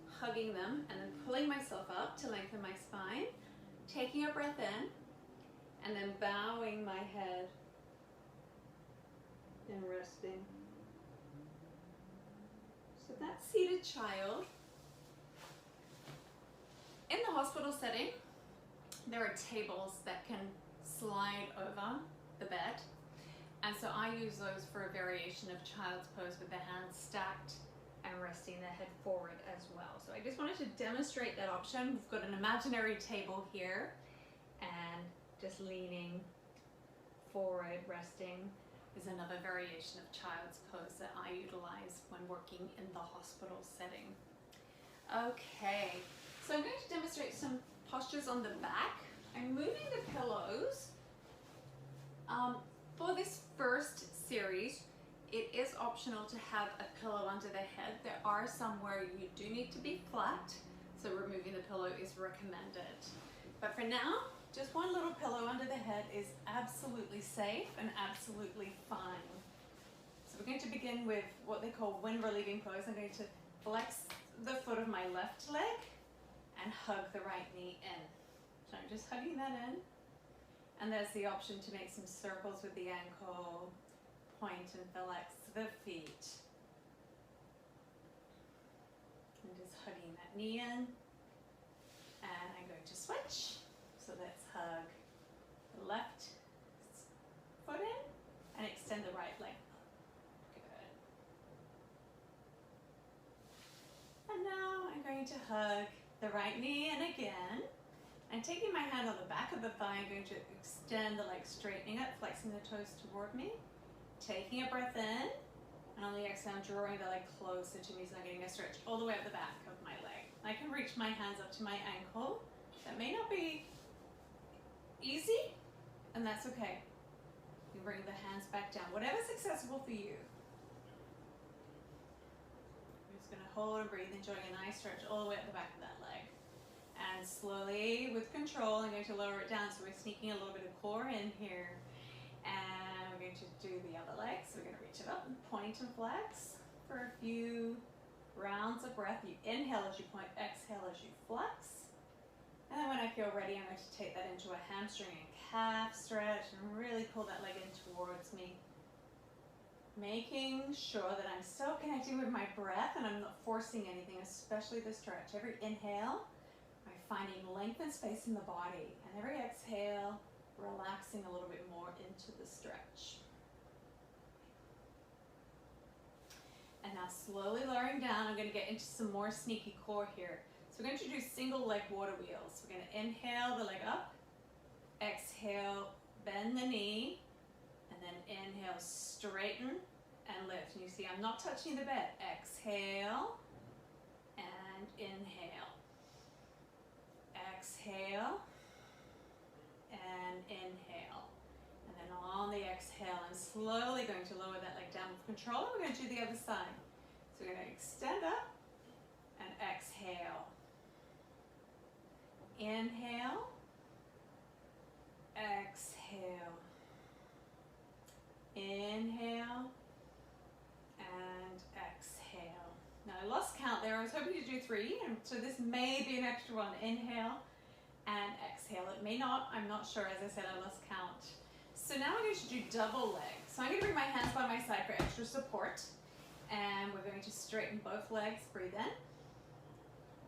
hugging them, and then pulling myself up to lengthen my spine, taking a breath in, and then bowing my head and resting. So that's seated child. In the hospital setting, there are tables that can slide over the bed, and so I use those for a variation of child's pose with the hands stacked and resting the head forward as well. So I just wanted to demonstrate that option. We've got an imaginary table here, and just leaning forward, resting is another variation of child's pose that I utilize when working in the hospital setting. So I'm going to demonstrate some postures on the back. I'm moving the pillows For this first series, it is optional to have a pillow under the head. There are some where you do need to be flat, so removing the pillow is recommended. But for now, just one little pillow under the head is absolutely safe and absolutely fine. So we're going to begin with what they call wind relieving pose. I'm going to flex the foot of my left leg and hug the right knee in. So I'm just hugging that in. And there's the option to make some circles with the ankle, point and flex the feet. I'm just hugging that knee in. And I'm going to switch. So let's hug the left foot in and extend the right leg. Good. And now I'm going to hug the right knee in again. And taking my hand on the back of the thigh, I'm going to extend the leg, straightening it, flexing the toes toward me. Taking a breath in, and on the exhale, I'm drawing the leg closer to me, so I'm getting a stretch all the way up the back of my leg. I can reach my hands up to my ankle. That may not be easy, and that's okay. You bring the hands back down, whatever's accessible for you. I'm just going to hold and breathe, enjoying a nice stretch all the way up the back of that leg. And slowly, with control, I'm going to lower it down. So we're sneaking a little bit of core in here. And we're going to do the other leg. So we're going to reach it up and point and flex for a few rounds of breath. You inhale as you point, exhale as you flex. And then when I feel ready, I'm going to take that into a hamstring and calf stretch and really pull that leg in towards me. Making sure that I'm still connecting with my breath and I'm not forcing anything, especially the stretch. Every inhale, finding length and space in the body, and every exhale, relaxing a little bit more into the stretch. And now slowly lowering down, I'm going to get into some more sneaky core here. So we're going to do single leg water wheels. We're going to inhale the leg up, exhale, bend the knee, and then inhale, straighten and lift. And you see I'm not touching the bed. Exhale and inhale. Exhale and inhale. And then on the exhale, I'm slowly going to lower that leg down with control. And we're going to do the other side. So we're going to extend up and exhale. Inhale. Exhale. Inhale. And exhale. Now I lost count there. I was hoping to do 3, and so this may be an extra one. Inhale and exhale. It may not. I'm not sure. As I said, I lost count. So now I'm going to do double leg. So I'm going to bring my hands by my side for extra support, and we're going to straighten both legs. Breathe in.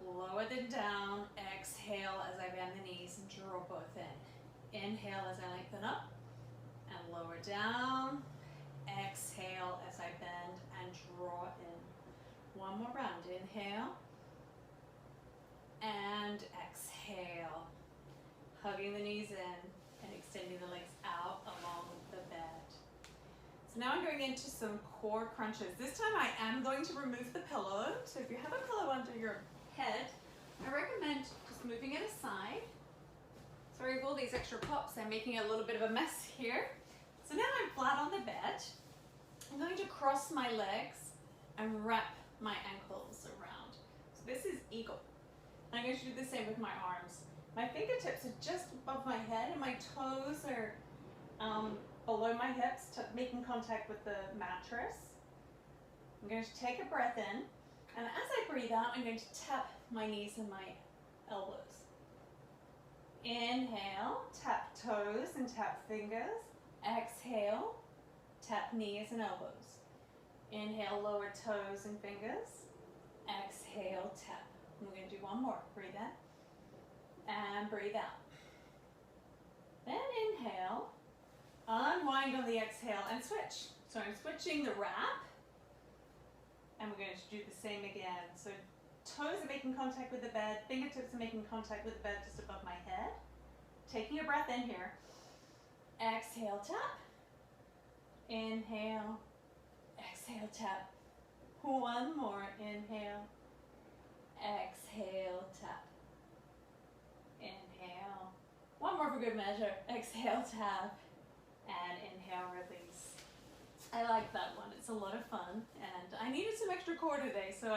Lower them down. Exhale as I bend the knees and draw both in. Inhale as I lengthen up and lower down. Exhale as I bend and draw in. One more round. Inhale and exhale. Hugging the knees in and extending the legs out along the bed. So now I'm going into some core crunches. This time I am going to remove the pillow. So if you have a pillow under your head, I recommend just moving it aside. Sorry for all these extra pops. I'm making a little bit of a mess here. So now I'm flat on the bed. I'm going to cross my legs and wrap my ankles around. So this is eagle. And I'm going to do the same with my arms. My fingertips are just above my head and my toes are below my hips, making contact with the mattress. I'm going to take a breath in, and as I breathe out, I'm going to tap my knees and my elbows. Inhale, tap toes and tap fingers. Exhale, tap knees and elbows. Inhale, lower toes and fingers. Exhale, tap. And we're going to do one more. Breathe in and breathe out. Then inhale, unwind on the exhale and switch. So I'm switching the wrap, and we're going to do the same again. So toes are making contact with the bed, fingertips are making contact with the bed just above my head. Taking a breath in here. Exhale, tap. Inhale. Exhale, tap. One more. Inhale. Exhale, tap. Inhale. One more for good measure. Exhale, tap. And hair release. I like that one, it's a lot of fun, and I needed some extra core today, so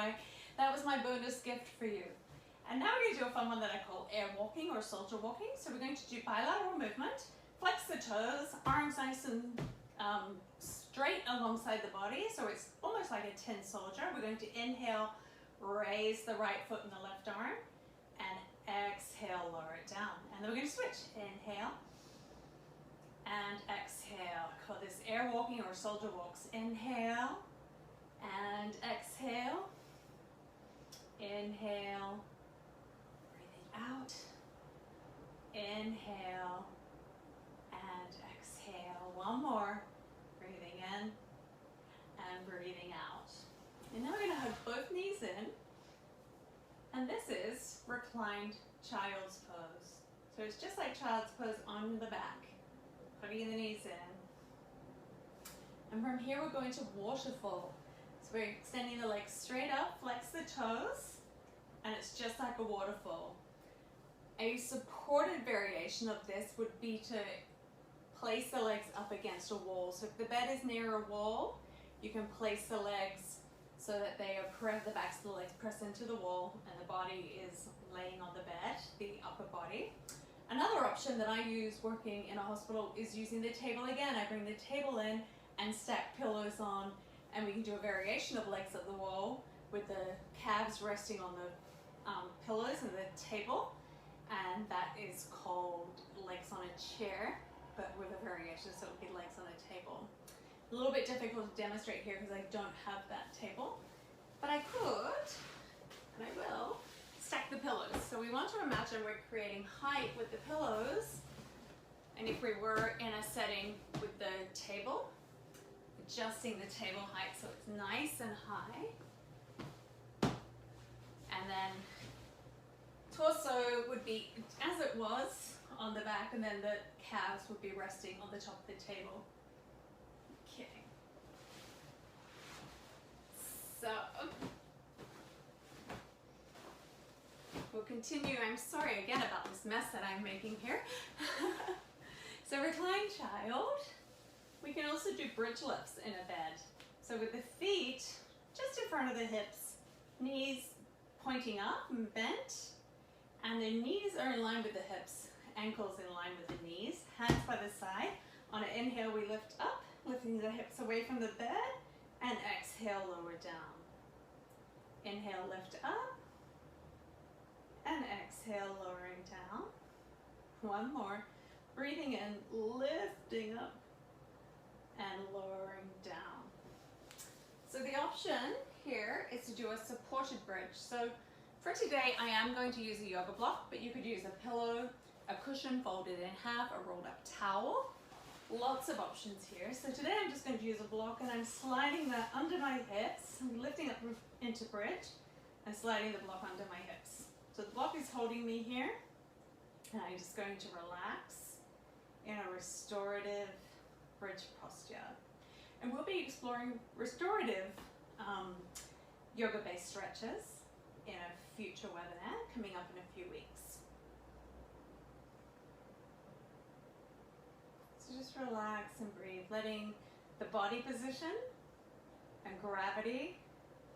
that was my bonus gift for you. And now we're going to do a fun one that I call air walking or soldier walking. So we're going to do bilateral movement, flex the toes, arms nice and straight alongside the body, so it's almost like a tin soldier. We're going to inhale, raise the right foot and the left arm, and exhale, lower it down. And then we're going to switch. Inhale and exhale. I call this air walking or soldier walks. Inhale and exhale. Inhale, breathing out. Inhale and exhale. One more. Breathing in and breathing out. And now we're going to hug both knees in. And this is reclined child's pose. So it's just like child's pose on the back. Hugging the knees in. And from here we're going to waterfall. So we're extending the legs straight up, flex the toes, and it's just like a waterfall. A supported variation of this would be to place the legs up against a wall. So if the bed is near a wall, you can place the legs so that they are the backs of the legs press into the wall and the body is laying on the bed, the upper body. Another option that I use working in a hospital is using the table again. I bring the table in and stack pillows on, and we can do a variation of legs at the wall with the calves resting on the pillows and the table, and that is called legs on a chair, but with a variation, so it would be legs on a table. A little bit difficult to demonstrate here because I don't have that table, but I could, and I will, stack the pillows. So we want to imagine we're creating height with the pillows, and if we were in a setting with the table, adjusting the table height so it's nice and high, and then torso would be as it was on the back, and then the calves would be resting on the top of the table. Okay. So we'll continue. I'm sorry again about this mess that I'm making here. So reclined child. We can also do bridge lifts in a bed. So with the feet just in front of the hips, knees pointing up and bent, and the knees are in line with the hips, ankles in line with the knees, hands by the side. On an inhale, we lift up, lifting the hips away from the bed, and exhale, lower down. Inhale, lift up, and exhale, lowering down. One more. Breathing in, lifting up, and lowering down. So the option here is to do a supported bridge. So for today, I am going to use a yoga block, but you could use a pillow, a cushion folded in half, a rolled up towel. Lots of options here. So today I'm just going to use a block, and I'm sliding that under my hips. I'm lifting up into bridge and sliding the block under my hips. So the block is holding me here, and I'm just going to relax in a restorative bridge posture. And we'll be exploring restorative yoga-based stretches in a future webinar coming up in a few weeks. So just relax and breathe, letting the body position and gravity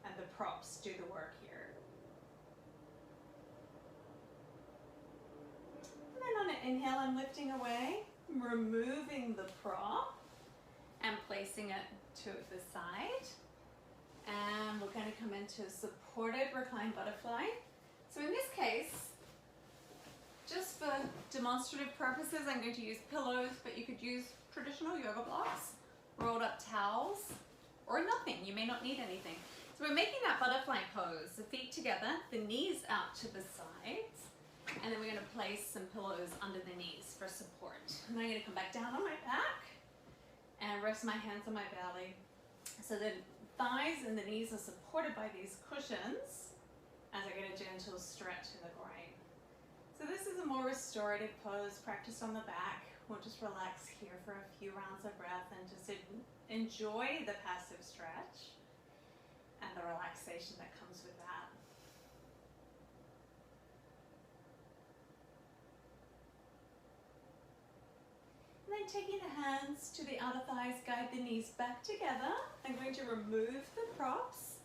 and the props do the work here. And then on an inhale, I'm lifting away, removing the prop and placing it to the side. And we're going to come into a supported reclined butterfly. So in this case, just for demonstrative purposes, I'm going to use pillows, but you could use traditional yoga blocks, rolled up towels, or nothing. You may not need anything. So we're making that butterfly pose, the feet together, the knees out to the sides, and then we're going to place some pillows under the knees for support. And then I'm going to come back down on my back and rest my hands on my belly. So the thighs and the knees are supported by these cushions as I get a gentle stretch in the groin. So this is a more restorative pose practiced on the back. We'll just relax here for a few rounds of breath and just enjoy the passive stretch and the relaxation that comes with that. And then taking the hands to the outer thighs, guide the knees back together. I'm going to remove the props.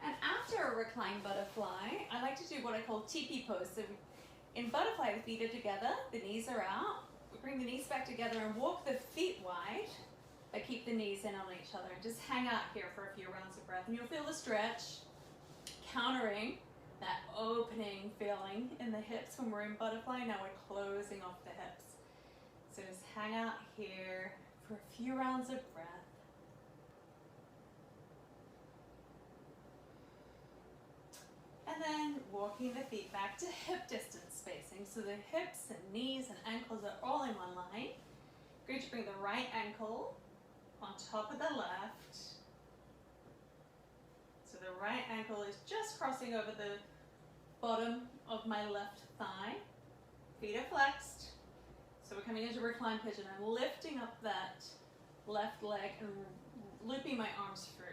And after a reclined butterfly, I like to do what I call teepee pose. So in butterfly, the feet are together, the knees are out. We bring the knees back together and walk the feet wide, but keep the knees in on each other. And just hang out here for a few rounds of breath. And you'll feel the stretch, countering that opening feeling in the hips when we're in butterfly. Now we're closing off the hips. So just hang out here for a few rounds of breath. And then walking the feet back to hip distance spacing. So the hips and knees and ankles are all in one line. Going to bring the right ankle on top of the left. So the right ankle is just crossing over the bottom of my left thigh. Feet are flexed. So we're coming into reclined pigeon. I'm lifting up that left leg and looping my arms through.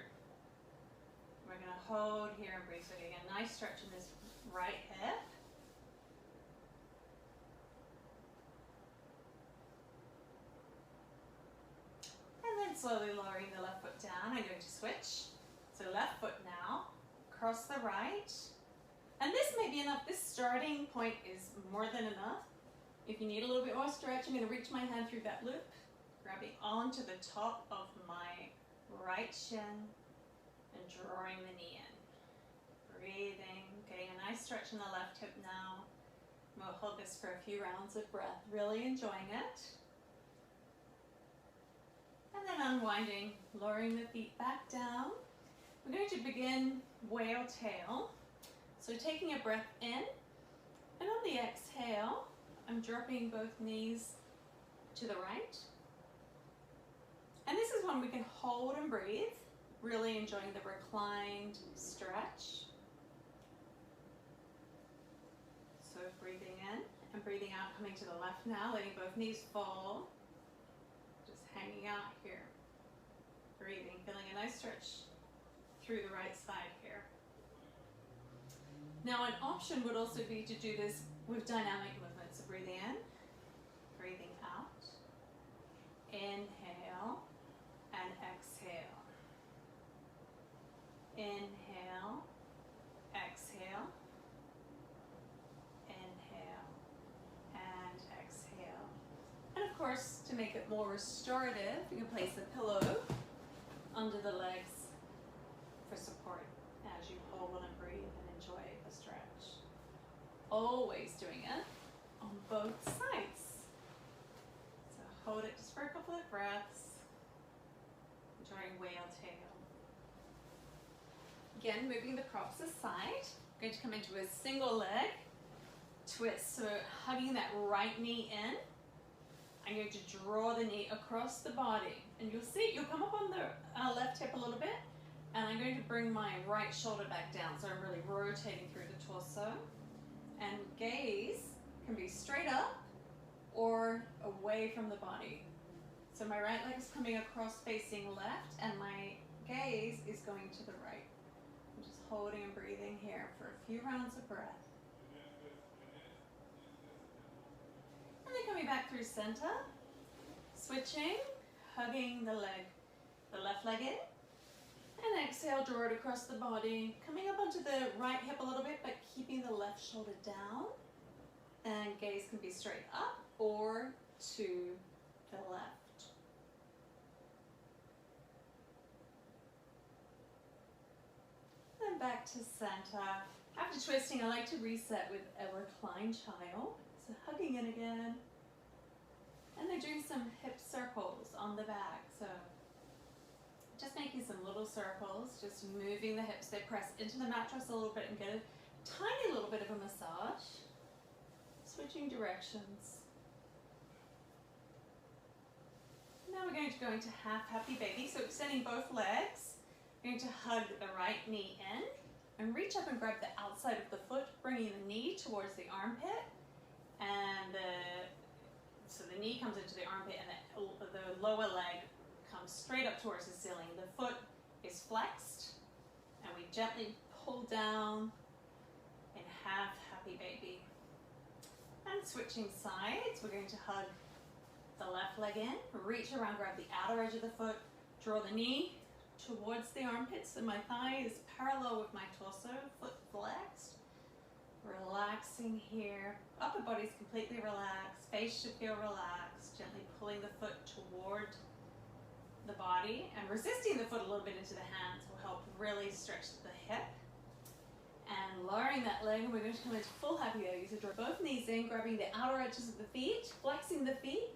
We're going to hold here and breathe. So getting a nice stretch in this right hip. And then slowly lowering the left foot down. I'm going to switch. So left foot now, cross the right. And this may be enough. This starting point is more than enough. If you need a little bit more stretch, I'm going to reach my hand through that loop, grabbing onto the top of my right shin and drawing the knee in. Breathing, getting a nice stretch in the left hip now. We'll hold this for a few rounds of breath, really enjoying it. And then unwinding, lowering the feet back down. We're going to begin whale tail. So taking a breath in, and on the exhale, I'm dropping both knees to the right. And this is one we can hold and breathe, really enjoying the reclined stretch. So breathing in and breathing out, coming to the left now, letting both knees fall. Just hanging out here. Breathing, feeling a nice stretch through the right side here. Now an option would also be to do this with dynamic movements. So breathing in, breathing out, inhale and exhale. Inhale, exhale, inhale and exhale. And of course, to make it more restorative, you can place a pillow under the legs for support as you hold and breathe and enjoy the stretch. Always doing it on both sides. So hold it just for a couple of breaths, enjoying whale tail. Again, moving the props aside, I'm going to come into a single leg twist. So hugging that right knee in. I'm going to draw the knee across the body. And you'll see, you'll come up on the left hip a little bit. And I'm going to bring my right shoulder back down. So I'm really rotating through the torso. And gaze can be straight up or away from the body. So my right leg is coming across facing left and my gaze is going to the right. I'm just holding and breathing here for a few rounds of breath. And then coming back through center, switching, hugging the left leg in. And exhale, draw it across the body, coming up onto the right hip a little bit, but keeping the left shoulder down. And gaze can be straight up or to the left. Then back to center. After twisting, I like to reset with a reclined child. So hugging in again. And then doing some hip circles on the back. So just making some little circles, just moving the hips. They press into the mattress a little bit and get a tiny little bit of a massage. Switching directions. Now we're going to go into half happy baby. So extending both legs. We're going to hug the right knee in and reach up and grab the outside of the foot, bringing the knee towards the armpit. And so the knee comes into the armpit and the lower leg comes straight up towards the ceiling. The foot is flexed and we gently pull down in half happy baby. And switching sides, we're going to hug the left leg in, reach around, grab the outer edge of the foot, draw the knee towards the armpits, and my thigh is parallel with my torso, foot flexed. Relaxing here, upper body's completely relaxed, face should feel relaxed, gently pulling the foot toward the body, and resisting the foot a little bit into the hands will help really stretch the hip. And lowering that leg, and we're going to come into full happy yoga. So draw both knees in, grabbing the outer edges of the feet, flexing the feet,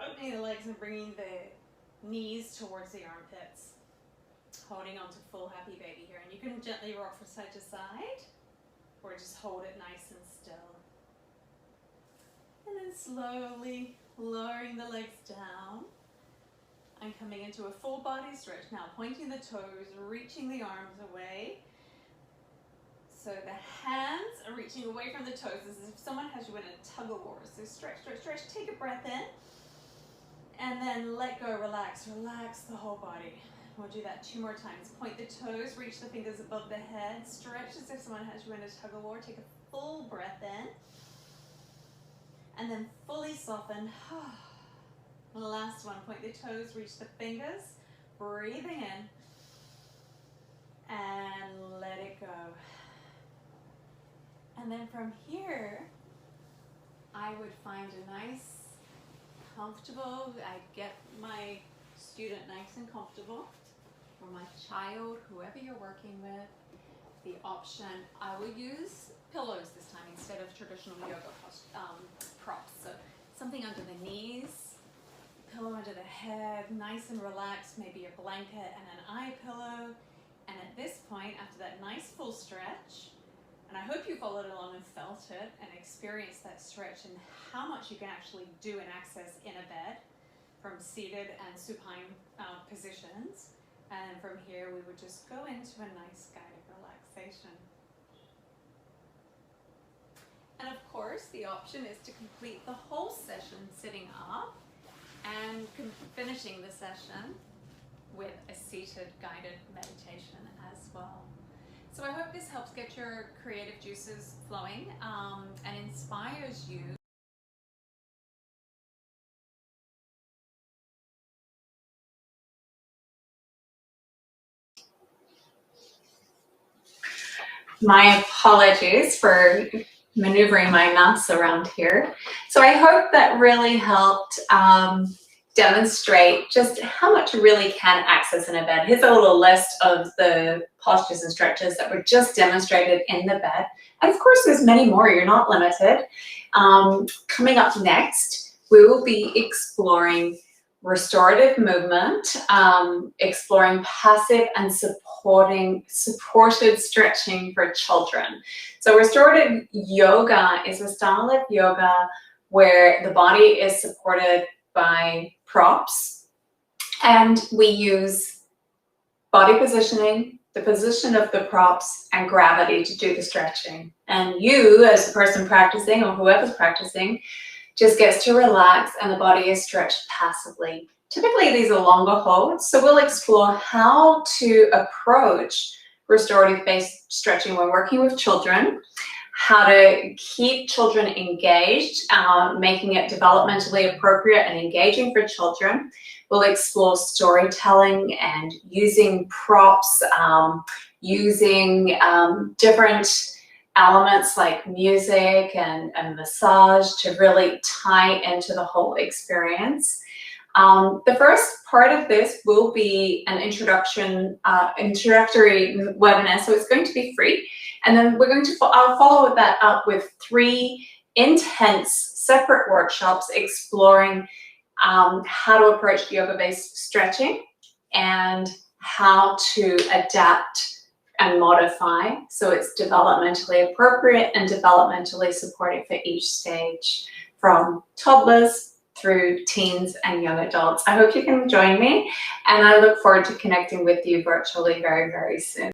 opening the legs and bringing the knees towards the armpits. Holding on to full happy baby here. And you can gently rock from side to side, or just hold it nice and still. And then slowly lowering the legs down and coming into a full body stretch. Now pointing the toes, reaching the arms away. So the hands are reaching away from the toes as if someone has you in a tug of war. So stretch, stretch, stretch, take a breath in, and then let go, relax, relax the whole body. We'll do that 2 more times. Point the toes, reach the fingers above the head, stretch as if someone has you in a tug of war. Take a full breath in, and then fully soften. Last one, point the toes, reach the fingers, breathing in, and let it go. And then from here, I would find a nice, comfortable, I get my student nice and comfortable, or my child, whoever you're working with, the option, I will use pillows this time instead of traditional yoga props. So something under the knees, pillow under the head, nice and relaxed, maybe a blanket and an eye pillow. And at this point, after that nice full stretch, and I hope you followed along and felt it and experienced that stretch and how much you can actually do and access in a bed from seated and supine positions. And from here, we would just go into a nice guided relaxation. And of course, the option is to complete the whole session sitting up and finishing the session with a seated guided meditation as well. So I hope this helps get your creative juices flowing and inspires you. My apologies for maneuvering my mouse around here. So I hope that really helped demonstrate just how much you really can access in a bed. Here's a little list of the postures and stretches that were just demonstrated in the bed. And of course, there's many more, you're not limited. Coming up next, we will be exploring restorative movement, exploring passive and supported stretching for children. So restorative yoga is a style of yoga where the body is supported by props, and we use body positioning, the position of the props, and gravity to do the stretching. And you, as the person practicing or whoever's practicing, just gets to relax and the body is stretched passively. Typically these are longer holds, so we'll explore how to approach restorative-based stretching when working with children, how to keep children engaged, making it developmentally appropriate and engaging for children. We'll explore storytelling and using props, using different elements like music and massage to really tie into the whole experience. The first part of this will be an introductory webinar, so it's going to be free. And then we're going to follow that up with 3 intense separate workshops exploring how to approach yoga-based stretching and how to adapt and modify so it's developmentally appropriate and developmentally supportive for each stage, from toddlers through teens and young adults. I hope you can join me, and I look forward to connecting with you virtually very, very soon.